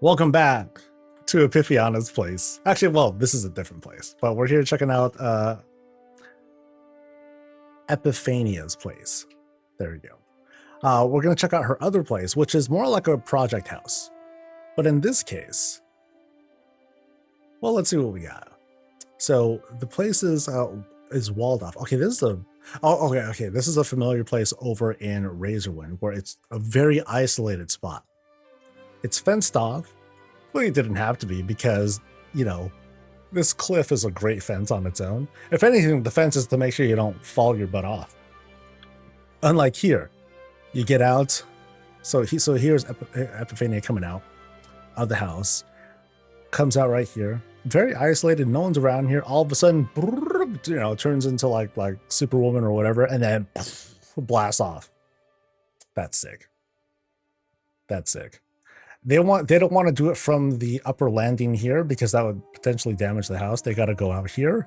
Welcome back to Epiphania's place. Actually, well, this is a different place, but we're here checking out Epiphania's place. There we go. We're going to check out her other place, which is more like a project house. But in this case, well, let's see what we got. So the place is walled off. Okay, this is a okay. This is a familiar place over in Razorwind, where it's a very isolated spot. It's fenced off. Well, it didn't have to be because, you know, this cliff is a great fence on its own. If anything, the fence is to make sure you don't fall your butt off. Unlike here, you get out. So here's Epiphania coming out of the house. Comes out right here. Very isolated. No one's around here. All of a sudden, you know, turns into like Superwoman or whatever, and then blasts off. That's sick. That's sick. They don't want to do it from the upper landing here because that would potentially damage the house. They got to go out here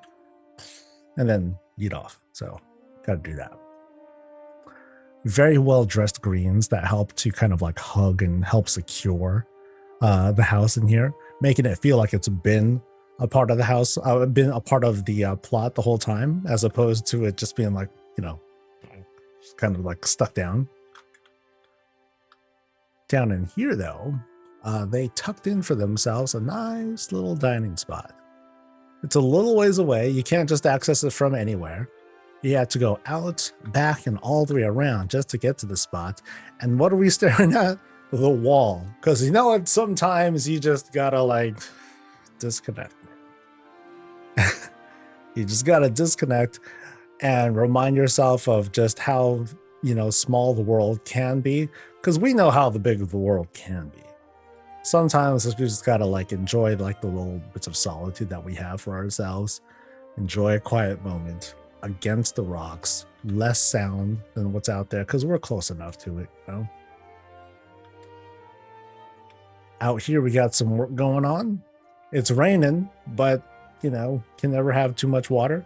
and then eat off. So got to do that. Very well dressed greens that help to kind of like hug and help secure the house in here, making it feel like it's been a part of the house, been a part of the plot the whole time, as opposed to it just being like, you know, kind of like stuck down. Down in here, though, they tucked in for themselves a nice little dining spot. It's a little ways away. You can't just access it from anywhere. You have to go out, back, and all the way around just to get to the spot. And what are we staring at? The wall. Because you know what? Sometimes you just gotta like disconnect. You just gotta disconnect and remind yourself of just how, you know, small the world can be. Because we know how the big the world can be. Sometimes we just gotta like enjoy like the little bits of solitude that we have for ourselves. Enjoy a quiet moment against the rocks, less sound than what's out there because we're close enough to it, you know. Out here we got some work going on. It's raining, but you know, can never have too much water.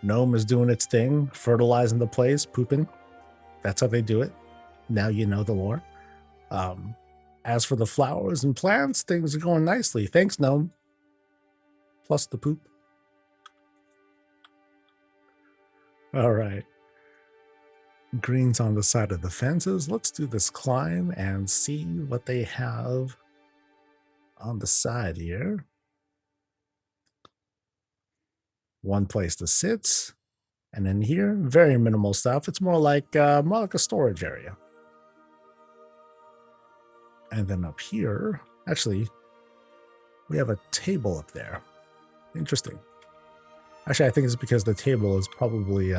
Gnome is doing its thing, fertilizing the place, pooping. That's how they do it. Now you know the lore. As for the flowers and plants, things are going nicely. Thanks, Gnome. Plus the poop. All right. Greens on the side of the fences. Let's do this climb and see what they have on the side here. One place to sit. And in here, very minimal stuff. It's more like a storage area. And then up here, actually, we have a table up there. Interesting. Actually, I think it's because the table is probably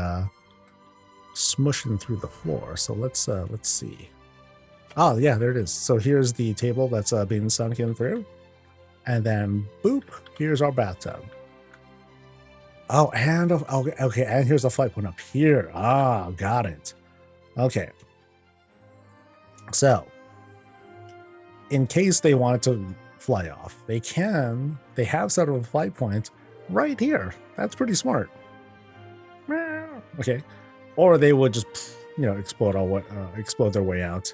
smushing through the floor. So let's see. Oh yeah, there it is. So here's the table that's being sunk in through, and then boop, here's our bathtub. Oh, and okay, and here's a flight point up here. Ah, got it. Okay. So, in case they wanted to fly off, they can. They have set up a flight point right here. That's pretty smart. Okay. Or they would just, you know, explode their way out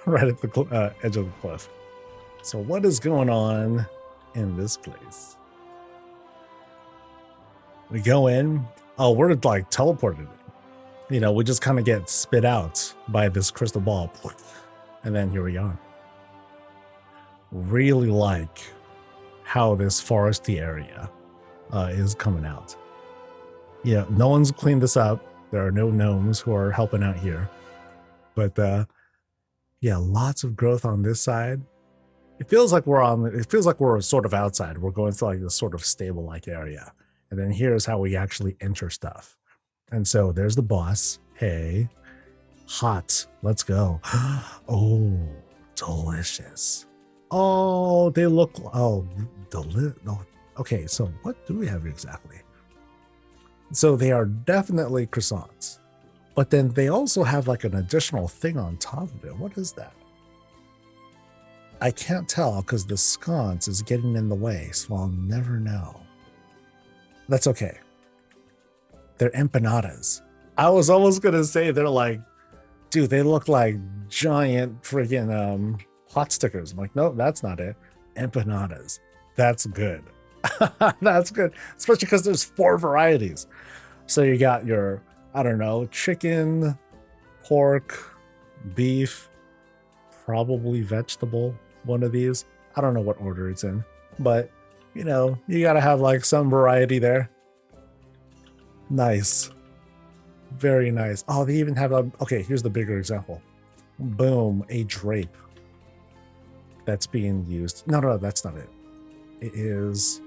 right at the edge of the cliff. So what is going on in this place? We go in. Oh, we're like teleported. You know, we just kind of get spit out by this crystal ball. And then here we are. Really like how this foresty area is coming out. Yeah, no one's cleaned this up. There are no gnomes who are helping out here. But yeah, lots of growth on this side. It feels like we're sort of outside. We're going to like this sort of stable-like area. And then here's how we actually enter stuff. And so there's the boss. Hey, hot. Let's go. Oh, delicious. Oh, they look, oh, okay, so what do we have exactly? So they are definitely croissants, but then they also have like an additional thing on top of it. What is that? I can't tell because the sconce is getting in the way, so I'll never know. That's okay. They're empanadas. I was almost going to say they're like, dude, they look like giant freaking Hot stickers. I'm like, no, that's not it. Empanadas. That's good. That's good. Especially because there's 4 varieties. So you got your, I don't know, chicken, pork, beef, probably vegetable, one of these. I don't know what order it's in, but you know, you gotta have like some variety there. Nice. Very nice. Oh, they even have a, okay, here's the bigger example. Boom, a drape that's being used. No, that's not it. It is,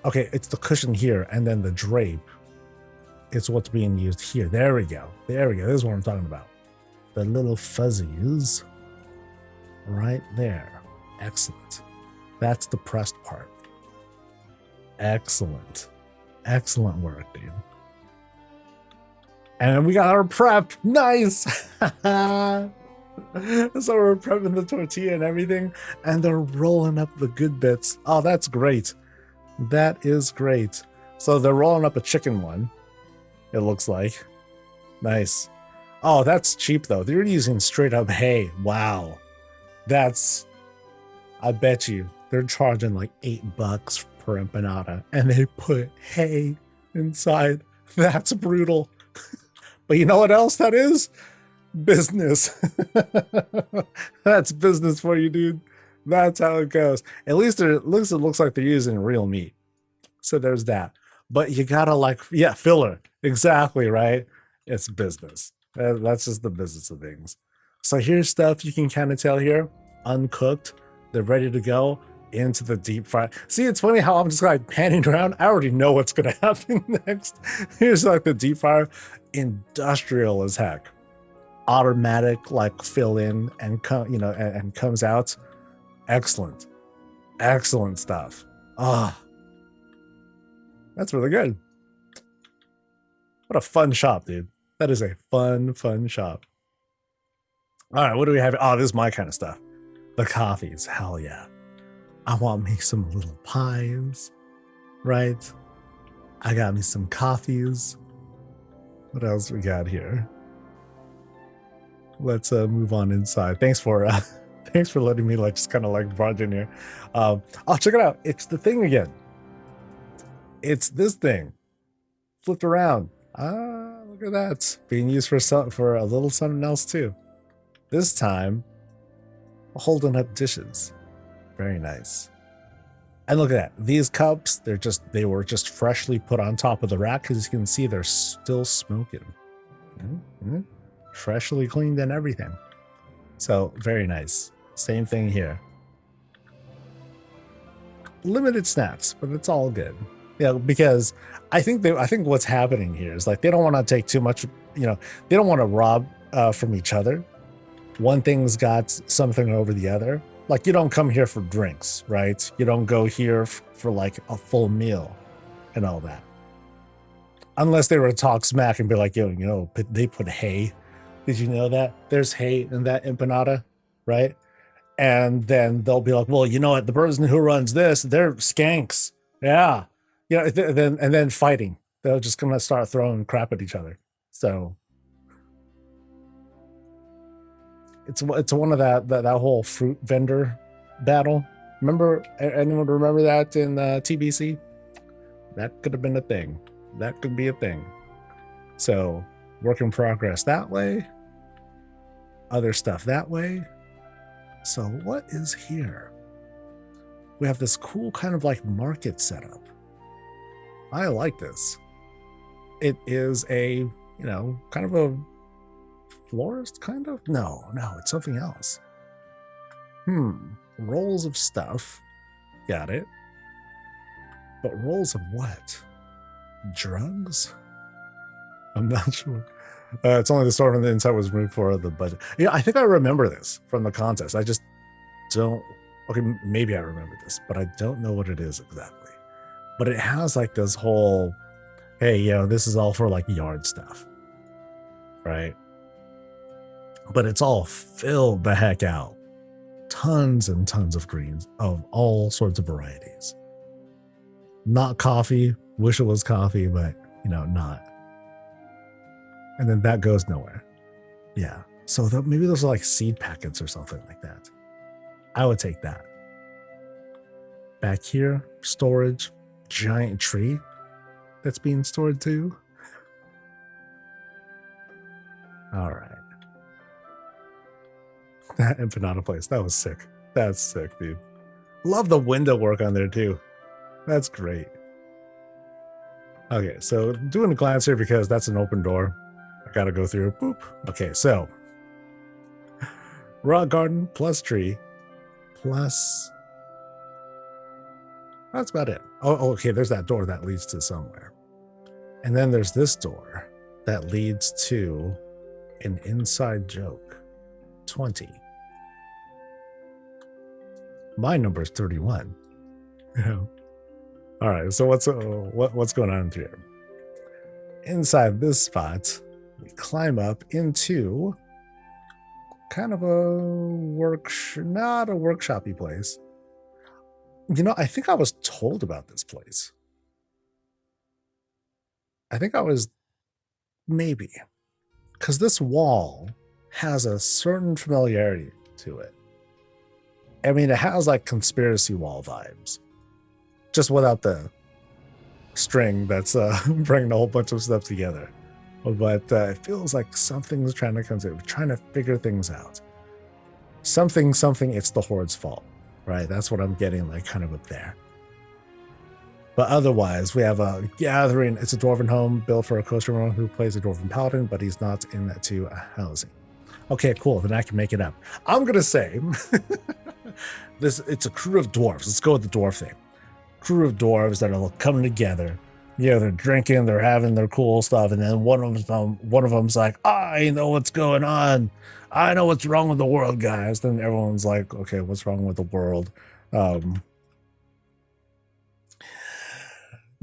okay, it's the cushion here, and then the drape is what's being used here. There we go. There we go. This is what I'm talking about. The little fuzzies right there. Excellent. That's the pressed part. Excellent. Excellent work, dude. And we got our prep. Nice. So we're prepping the tortilla and everything, and they're rolling up the good bits. Oh, that's great. That is great. So they're rolling up a chicken one, it looks like. Nice. Oh, that's cheap though. They're using straight up hay. Wow. That's, I bet you they're charging like $8 per empanada, and they put hay inside. That's brutal. But you know what else that is? Business. That's business for you, dude. That's how it goes. At least it looks like they're using real meat. So there's that. But you gotta like, yeah, filler. Exactly, right? It's business. That's just the business of things. So here's stuff you can kind of tell here. Uncooked. They're ready to go into the deep fry. See, it's funny how I'm just like panning around. I already know what's gonna happen next. Here's like the deep fryer. Industrial as heck. Automatic, like fill in and come, you know, and comes out. Excellent. Excellent stuff. Ah, that's really good. What a fun shop, dude. That is a fun shop. All right, what do we have? Oh, this is my kind of stuff. The coffees. Hell yeah. I want me some little pies, right? I got me some coffees. What else we got here? Let's move on inside. Thanks for letting me like just kind of like barge in here. Oh, check it out. It's the thing again. It's this thing flipped around. Ah, look at that. Being used for a little something else too. This time, holding up dishes. Very nice. And look at that. These cups, they were just freshly put on top of the rack because you can see they're still smoking. Mm-hmm. Freshly cleaned and everything. So very nice. Same thing here. Limited snacks, but it's all good. Yeah, because I think what's happening here is like they don't want to take too much, you know, they don't want to rob from each other. One thing's got something over the other. Like you don't come here for drinks, right? You don't go here for like a full meal and all that. Unless they were to talk smack and be like, yo, you know, they put hay. Did you know that? There's hay in that empanada, right? And then they'll be like, well, you know what? The person who runs this, they're skanks. Yeah. You know, and then fighting. They'll just come and start throwing crap at each other. So it's one of that whole fruit vendor battle. Remember, anyone remember that in TBC? That could have been a thing. That could be a thing. So work in progress that way. Other stuff that way. So what is here? We have this cool kind of like market setup. I like this. It is a, you know, kind of a florist kind of? No, it's something else. Rolls of stuff. Got it. But rolls of what? Drugs? I'm not sure. It's only the store on the inside was removed for the budget. Yeah, I think I remember this from the contest. I just don't. Okay, maybe I remember this, but I don't know what it is exactly. But it has like this whole, hey, you know, this is all for like yard stuff, right? But it's all filled the heck out. Tons and tons of greens of all sorts of varieties. Not coffee. Wish it was coffee, but you know, not. And then that goes nowhere. Yeah, So maybe those are like seed packets or something like that. I would take that. Back here, storage, giant tree that's being stored too. All right. That empanada place, that was sick. That's sick, dude. Love the window work on there too. That's great. Okay, so doing a glance here because that's an open door. I gotta go through. Boop. Okay, so rock garden plus tree plus. That's about it. Oh, okay. There's that door that leads to somewhere, and then there's this door that leads to an inside joke. 20. My number is 31. Yeah. All right. So what's going on here? Inside this spot, we climb up into kind of a not a workshopy place. You know, I think I was told about this place. I think I was maybe because this wall has a certain familiarity to it. I mean, it has like conspiracy wall vibes, just without the string that's bringing a whole bunch of stuff together. But it feels like something's trying to come to it. We're trying to figure things out. Something, it's the Horde's fault, right? That's what I'm getting, like, kind of up there. But otherwise, we have a gathering. It's a Dwarven home built for a coaster who plays a Dwarven paladin, but he's not in that to housing. Okay, cool. Then I can make it up. I'm going to say it's a crew of dwarves. Let's go with the dwarf thing. Crew of dwarves that are coming together. Yeah, they're drinking, they're having their cool stuff, and then one of them's like, I know what's going on. I know what's wrong with the world, guys. Then everyone's like, okay, what's wrong with the world?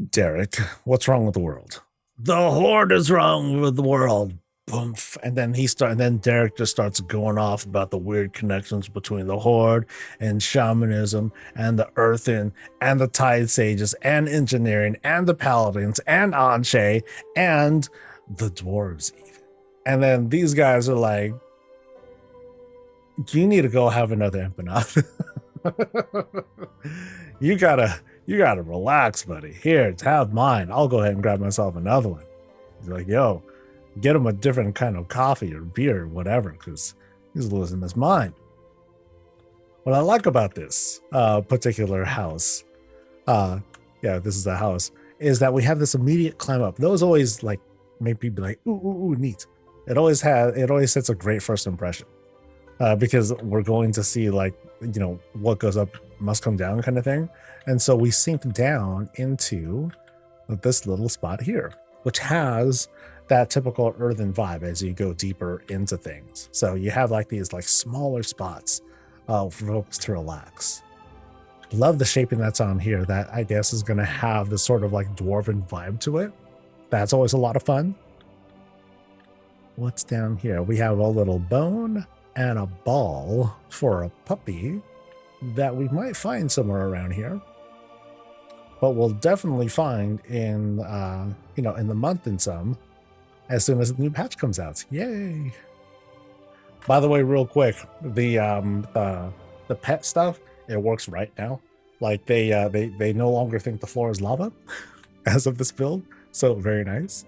Derek, what's wrong with the world? The Horde is wrong with the world. Boom. And then Derek just starts going off about the weird connections between the Horde and shamanism and the Earthen and the Tide Sages and engineering and the Paladins and Anshe and the Dwarves even. And then these guys are like, you need to go have another empanada. You gotta relax, buddy. Here, have mine. I'll go ahead and grab myself another one. He's like, yo, get him a different kind of coffee or beer or whatever, because he's losing his mind. What I like about this particular house, this is the house, is that we have this immediate climb up. Those always like make people like, ooh, neat. It always sets a great first impression. Because we're going to see, like, you know, what goes up must come down kind of thing. And so we sink down into this little spot here, which has that typical earthen vibe as you go deeper into things. So you have like these like smaller spots for folks to relax. Love the shaping that's on here. That I guess is going to have this sort of like dwarven vibe to it. That's always a lot of fun. What's down here? We have a little bone and a ball for a puppy that we might find somewhere around here, but we'll definitely find in in the month and some, as soon as the new patch comes out. Yay! By the way, real quick, the pet stuff, it works right now. Like they no longer think the floor is lava as of this build, so very nice.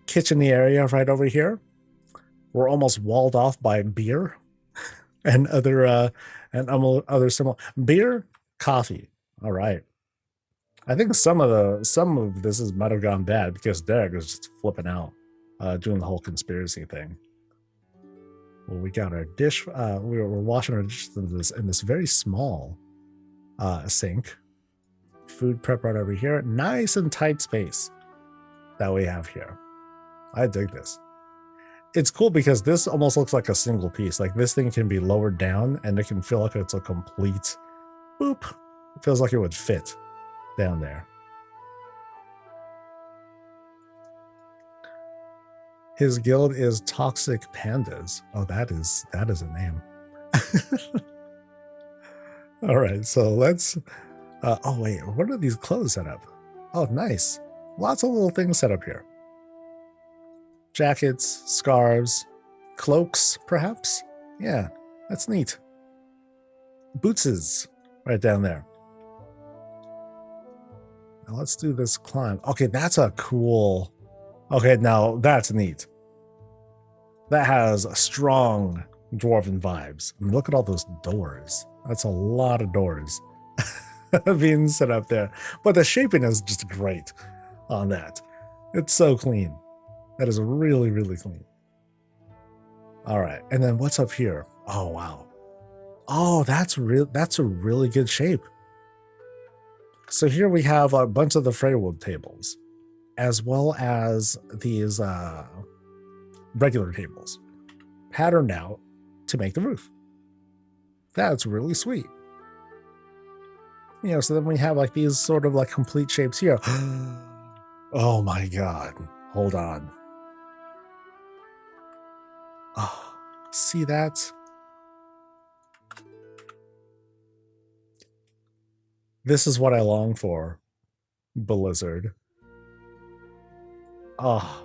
Kitchen area right over here. We're almost walled off by beer and other similar beer, coffee. All right. I think some of this might have gone bad because Derek was just flipping out, doing the whole conspiracy thing. Well, we got our dish. We're washing our dishes in this very small sink. Food prep right over here. Nice and tight space that we have here. I dig this. It's cool because this almost looks like a single piece. Like this thing can be lowered down and it can feel like it's a complete boop. It feels like it would fit down there. His guild is Toxic Pandas. Oh, that is a name. All right, so let's oh wait, what are these clothes set up? Oh, nice. Lots of little things set up here. Jackets, scarves, cloaks, perhaps? Yeah, that's neat. Bootses right down there. Now let's do this climb. Okay, that's a cool... Okay, now that's neat. That has a strong Dwarven vibes. I mean, look at all those doors. That's a lot of doors being set up there. But the shaping is just great on that. It's so clean. That is really, really clean. All right, and then what's up here? Oh, wow. Oh, that's a really good shape. So here we have a bunch of the Freywood tables, as well as these regular tables, patterned out to make the roof. That's really sweet. You know, so then we have like these sort of like complete shapes here. Oh my God. Hold on. Oh, see that? This is what I long for, Blizzard. Oh,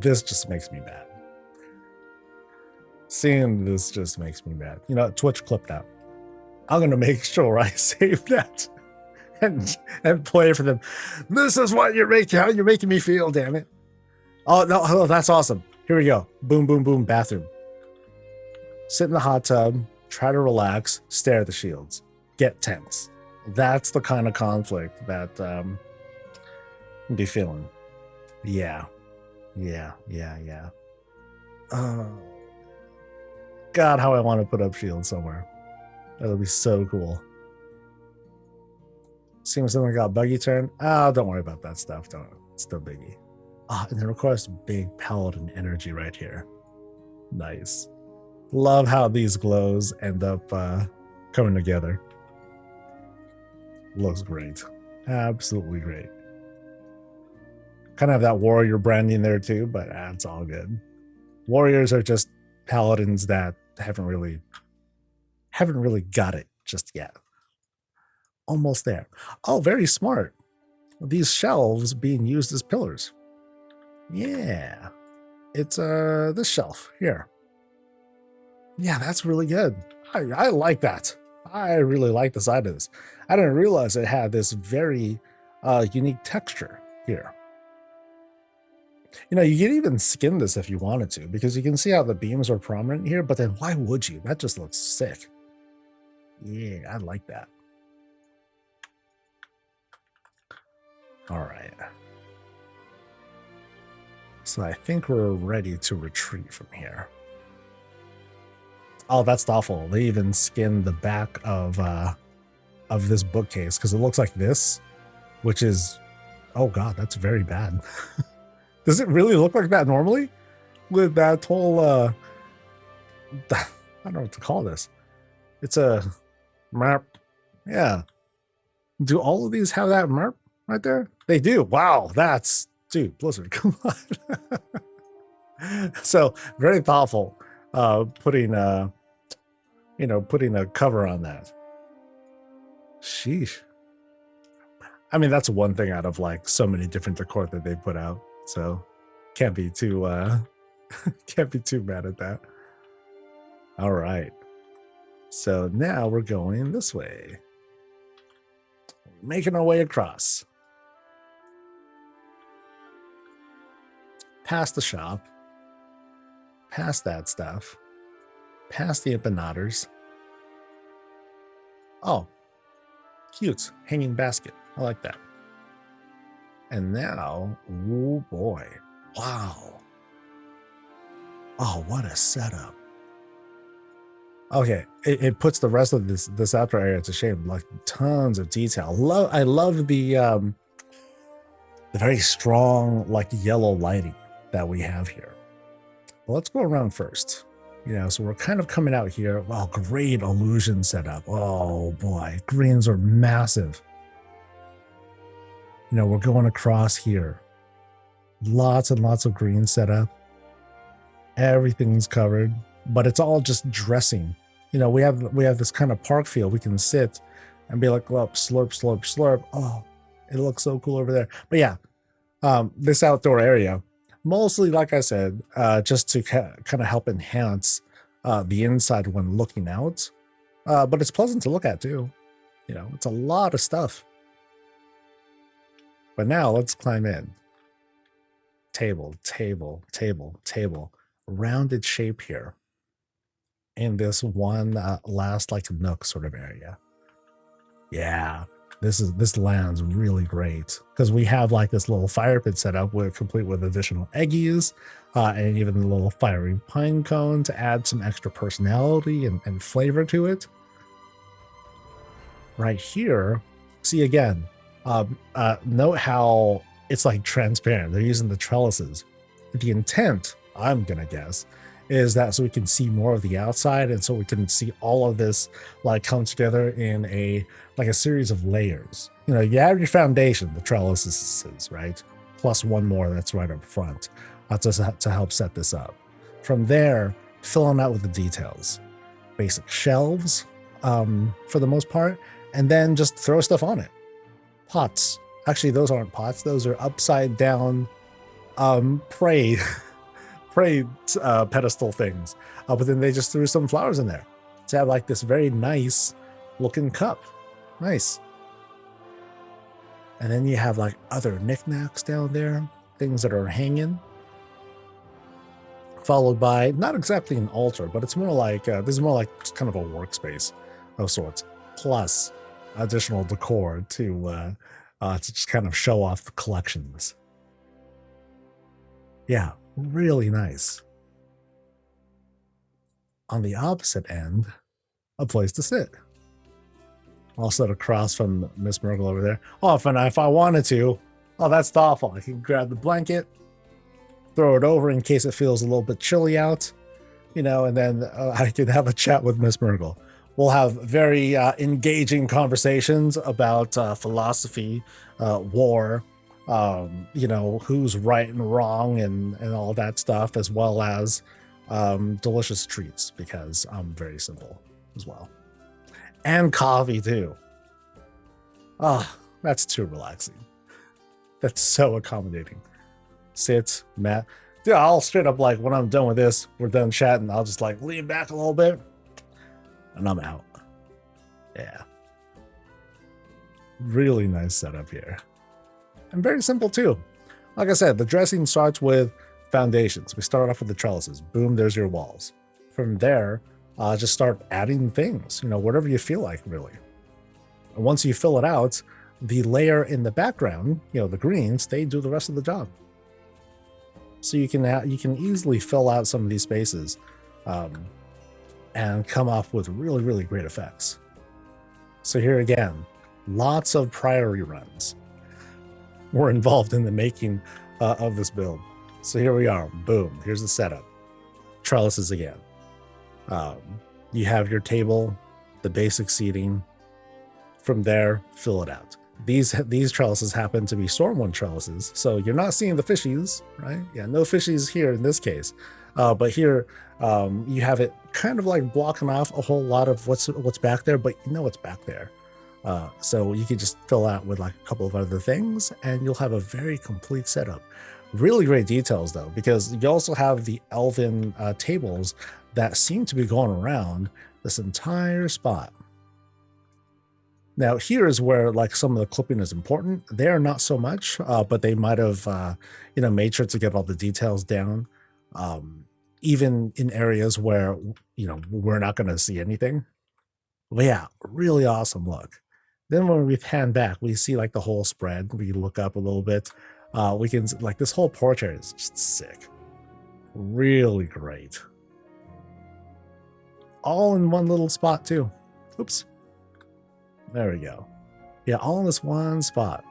this just makes me mad. Seeing this just makes me mad. You know, Twitch clip that. I'm gonna make sure I save that and play for them. This is what how you're making me feel, damn it. Oh no, oh, that's awesome. Here we go. Boom, boom, boom, bathroom. Sit in the hot tub, try to relax, stare at the shields. Get tense. That's the kind of conflict that I'd be feeling. Yeah. God, how I want to put up shields somewhere. That'll be so cool. Seeing someone got buggy turn. Oh, don't worry about that stuff. Don't. It's no biggie. Ah, and then of course, big paladin energy right here. Nice. Love how these glows end up coming together. Looks great. Absolutely great. Kind of have that warrior branding there too, but it's all good. Warriors are just paladins that haven't really got it just yet. Almost there. Oh, very smart. These shelves being used as pillars. Yeah. It's this shelf here. Yeah, that's really good. I like that. I really like the side of this. I didn't realize it had this very unique texture here. You know, you could even skin this if you wanted to, because you can see how the beams are prominent here, but then why would you? That just looks sick. Yeah, I like that. All right. So I think we're ready to retreat from here. Oh, that's awful. They even skinned the back of this bookcase because it looks like this, which is, oh God, that's very bad. Does it really look like that normally? With that whole, I don't know what to call this. It's a map. Yeah. Do all of these have that map right there? They do. Wow. That's, dude, Blizzard, come on. So very thoughtful, putting a cover on that. Sheesh. I mean, that's one thing out of like so many different decor that they put out. So can't be too mad at that. All right. So now we're going this way. Making our way across. Past the shop. Past that stuff. Past the empanaders. Oh, cute. Hanging basket. I like that. And now, oh boy. Wow. Oh, what a setup. Okay, it puts the rest of this outdoor area to shame. Like tons of detail. I love the very strong like yellow lighting that we have here. Well, let's go around first. You know, so we're kind of coming out here. Wow, great illusion setup. Oh boy, greens are massive. You know, we're going across here. Lots and lots of green setup. Everything's covered, but it's all just dressing. You know, we have this kind of park feel. We can sit and be like, well, slurp, slurp, slurp. Oh, it looks so cool over there. But yeah, this outdoor area, Mostly, like I said, just to kind of help enhance the inside when looking out. But it's pleasant to look at too. You know, it's a lot of stuff. But now let's climb in. Table, table, table, table. Rounded shape here. In this one last like nook sort of area. Yeah, this lands really great because we have like this little fire pit set up with complete with additional eggies and even a little fiery pine cone to add some extra personality and flavor to it. Right here, see again, note how it's like transparent. They're using the trellises. The intent, I'm gonna guess, is that so we can see more of the outside, and so we can see all of this like come together in a series of layers. You know, you have your foundation, the trellises, right? Plus one more that's right up front to help set this up. From there, filling out with the details, basic shelves for the most part, and then just throw stuff on it. Pots. Actually, those aren't pots. Those are upside down prey pedestal things. But then they just threw some flowers in there to have like this very nice looking cup. Nice. And then you have like other knickknacks down there, things that are hanging. Followed by not exactly an altar, but it's more like this is more like kind of a workspace of sorts. Plus additional decor to just kind of show off the collections. Yeah, really nice. On the opposite end, a place to sit. I'll sit across from Miss Murgle over there. Often, if I wanted to, oh, that's thoughtful. I can grab the blanket, throw it over in case it feels a little bit chilly out, you know, and then I can have a chat with Miss Murgle. We'll have very engaging conversations about philosophy, war, you know, who's right and wrong and all that stuff, as well as delicious treats, because I'm very simple as well. And coffee too. Ah, that's too relaxing. That's so accommodating. Sit, Matt. Dude, I'll straight up, like, when I'm done with this, we're done chatting, I'll just like lean back a little bit and I'm out. Yeah. Really nice setup here. And very simple too. Like I said, the dressing starts with foundations. We start off with the trellises. Boom, there's your walls. From there, just start adding things, you know, whatever you feel like, really. And once you fill it out, the layer in the background, you know, the greens, they do the rest of the job. So you can easily fill out some of these spaces and come off with really, really great effects. So here again, lots of priority runs were involved in the making of this build. So here we are, boom, here's the setup. Trellises again. You have your table, the basic seating. From there, fill it out. These trellises happen to be Stormwind trellises, so you're not seeing the fishies, right? Yeah, no fishies here in this case. But here, you have it kind of like blocking off a whole lot of what's back there, but you know what's back there. So you can just fill out with like a couple of other things, and you'll have a very complete setup. Really great details though, because you also have the elven tables that seem to be going around this entire spot. Now here is where like some of the clipping is important. They're not so much, but they might have you know, made sure to get all the details down, even in areas where, you know, we're not going to see anything. But yeah, really awesome look. Then when we pan back, we see like the whole spread. We look up a little bit. We can, like, this whole portrait is just sick. Really great. All in one little spot too. Oops. There we go. Yeah, all in this one spot.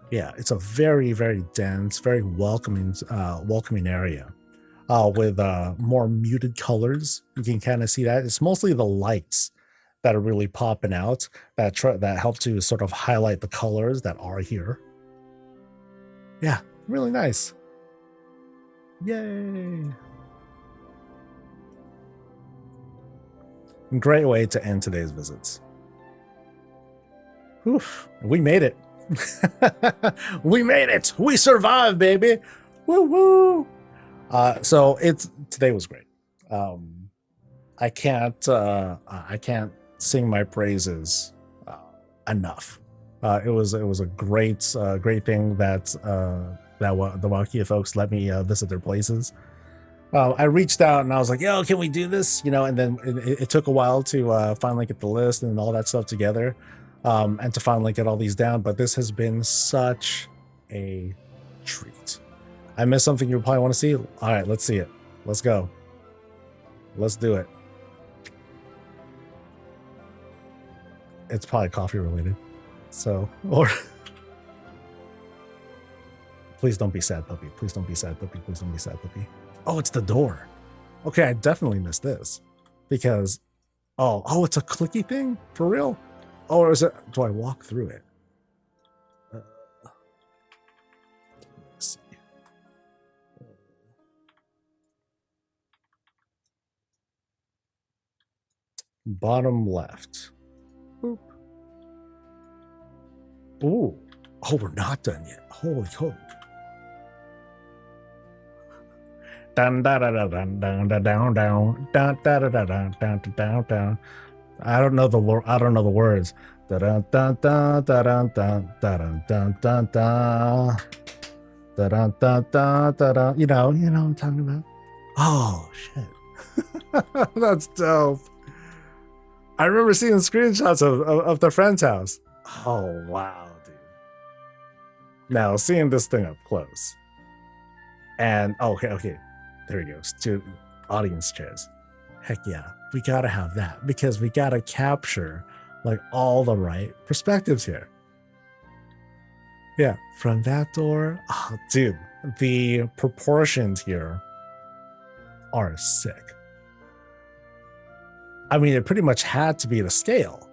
Yeah, it's a very, very dense, very welcoming area with more muted colors. You can kind of see that. It's mostly the lights that are really popping out that help to sort of highlight the colors that are here. Yeah, really nice. Yay. Great way to end today's visits. Whew, we made it. We made it. We survived, baby. Woo woo. So today was great. I can't sing my praises enough. It was a great thing that the Waukegan folks let me visit their places. I reached out and I was like, "Yo, can we do this?" You know, and then it took a while to finally get the list and all that stuff together, and to finally get all these down. But this has been such a treat. I missed something you probably want to see. All right, let's see it. Let's go. Let's do it. It's probably coffee related. So, or please don't be sad, puppy. Please don't be sad, puppy. Please don't be sad, puppy. Oh, it's the door. Okay, I definitely missed this because, oh, it's a clicky thing for real. Oh, or is it? Do I walk through it? Let's see. Bottom left. Boop. Ooh. Oh, we're not done yet. Holy cow. Dun, da, da, da, dun, dun, da, down, down, dun, da, da, da, dun, dun, down, down. I don't know the words. Da, dun, dun, dun, da, dun, dun, da, dun, dun, dun, dun. Da, dun, dun, dun, da, dun. You know what I'm talking about. Oh shit. That's dope. I remember seeing screenshots of the friend's house. Oh wow, dude. Now seeing this thing up close. And okay. There he goes. To audience chairs. Heck yeah. We gotta have that because we gotta capture like all the right perspectives here. Yeah, from that door. Oh, dude, the proportions here are sick. I mean, it pretty much had to be to scale.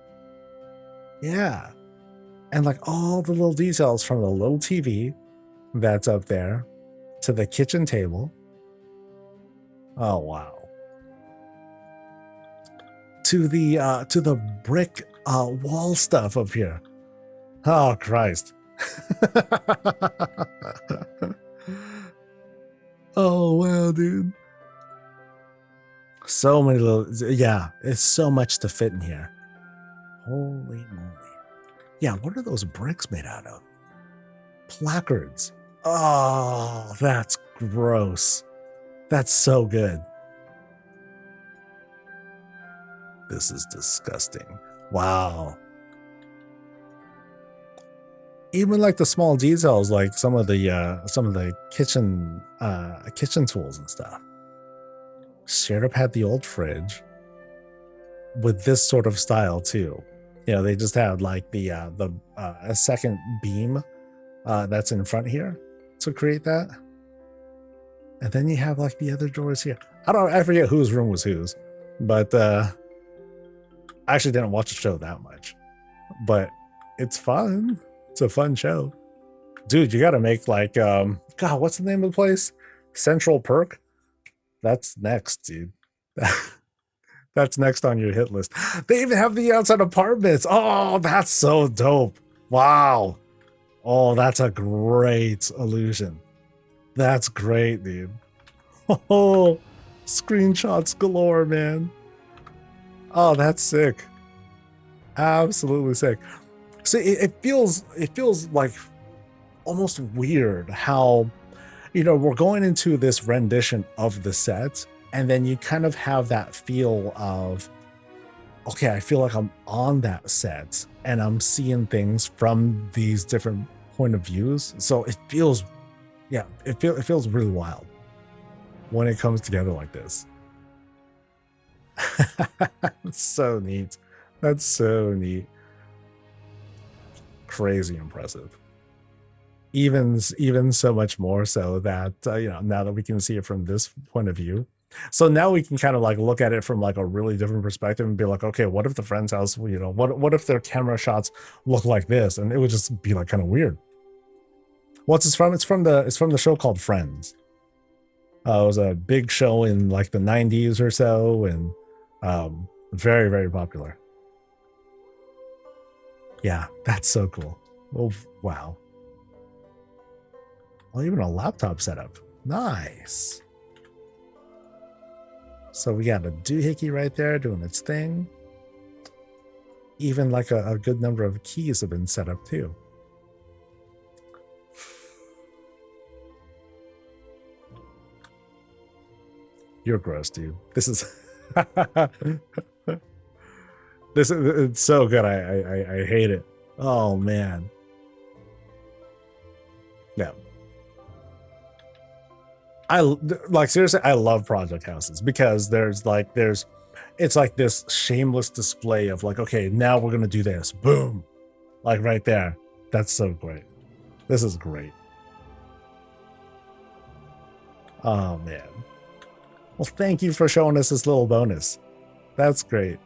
Yeah. And like all the little details from the little TV that's up there to the kitchen table. Oh, wow. To the brick wall stuff up here. Oh, Christ. Oh, wow, dude. So many little, yeah, it's so much to fit in here. Holy moly. Yeah, what are those bricks made out of? Placards. Oh, that's gross. That's so good. This is disgusting. Wow. Even like the small details, like some of the kitchen tools and stuff. Straight up had the old fridge with this sort of style too. You know, they just had like a second beam that's in front here to create that. And then you have like the other drawers here. I forget whose room was whose, but I actually didn't watch the show that much. But it's fun. It's a fun show. Dude, you gotta make like God, what's the name of the place? Central Perk? That's next, dude. That's next on your hit list. They even have the outside apartments. Oh, that's so dope. Wow. Oh, that's a great illusion. That's great, dude. Oh, screenshots galore, man. Oh, that's sick. Absolutely sick. See, it feels like almost weird how, you know, we're going into this rendition of the set, and then you kind of have that feel of, okay, I feel like I'm on that set and I'm seeing things from these different point of views. So it feels, yeah, it feels really wild when it comes together like this. It's so neat. That's so neat. Crazy impressive. Even so much more so that you know, now that we can see it from this point of view, so now we can kind of like look at it from like a really different perspective and be like, okay, what if the friend's house, you know, what if their camera shots look like this? And it would just be like kind of weird. What's this from? It's from the show called Friends. It was a big show in like the 90s or so, and very, very popular. Yeah, that's so cool. Oh, wow. Oh, even a laptop setup. Nice. So we got a doohickey right there doing its thing. Even like a good number of keys have been set up too. You're gross, dude. This is this is it's so good. I hate it. Oh man. Yeah. I like seriously, I love project houses because it's like this shameless display of like, okay, now we're gonna do this. Boom. Like right there. That's so great. This is great. Oh man. Well, thank you for showing us this little bonus. That's great.